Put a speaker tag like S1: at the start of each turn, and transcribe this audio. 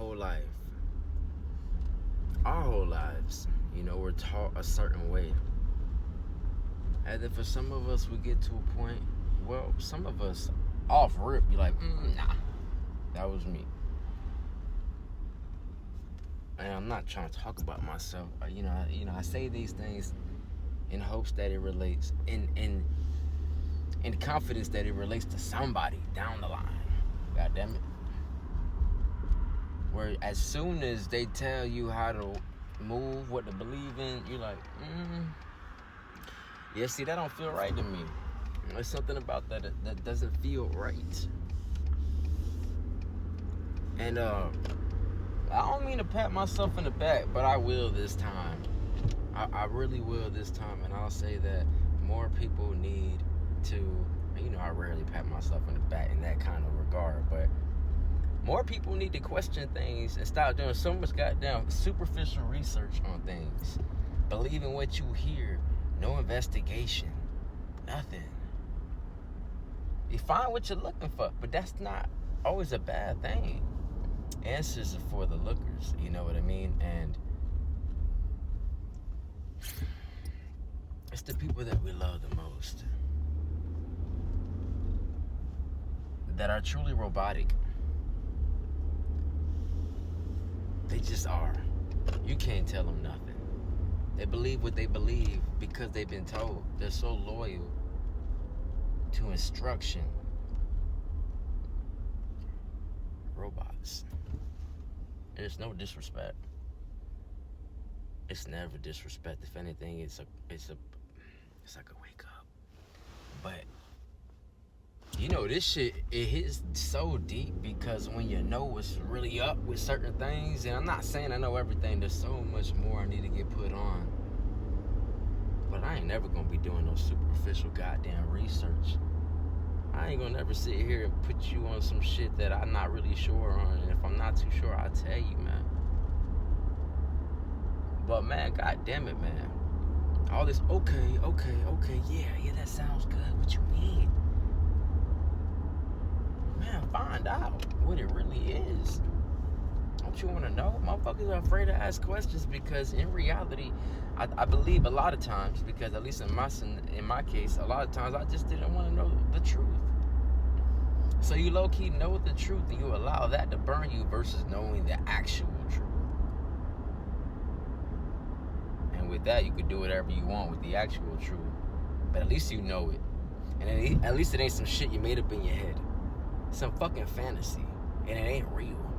S1: whole life, our whole lives, we're taught a certain way. And then for some of us, we get to a point, well, some of us off rip, you're like, nah, that was me. And I'm not trying to talk about myself. I say these things in hopes that it relates, in confidence that it relates to somebody down the line. God damn it. Where as soon as they tell you how to move, what to believe in, you're like, yeah, see, that don't feel right to me. There's something about that doesn't feel right. And I don't mean to pat myself in the back, but I will this time. I really will this time, and I'll say that more people need to, I rarely pat myself in the back in that kind of regard, but more people need to question things and stop doing so much goddamn superficial research on things. Believing what you hear, no investigation, nothing. You find what you're looking for, but that's not always a bad thing. Answers are for the lookers, you know what I mean? And it's the people that we love the most that are truly robotic. They just are. You can't tell them nothing. They believe what they believe because they've been told. They're so loyal to instruction. Robots. There's no disrespect. It's never disrespect. If anything, it's like a wake up. But this shit, it hits so deep because when you know what's really up with certain things, and I'm not saying I know everything, there's so much more I need to get put on. But I ain't never gonna be doing no superficial goddamn research. I ain't gonna never sit here and put you on some shit that I'm not really sure on. And if I'm not too sure, I'll tell you, man. But man, goddamn it, man. All this okay, yeah, that sounds good. What you mean? Man, find out what it really is. Don't you want to know? Motherfuckers are afraid to ask questions because in reality, I believe a lot of times, because at least in my case, a lot of times I just didn't want to know the truth. So you low-key know the truth and you allow that to burn you versus knowing the actual truth. And with that, you could do whatever you want with the actual truth. But at least you know it. And at least it ain't some shit you made up in your head. Some fucking fantasy. And it ain't real.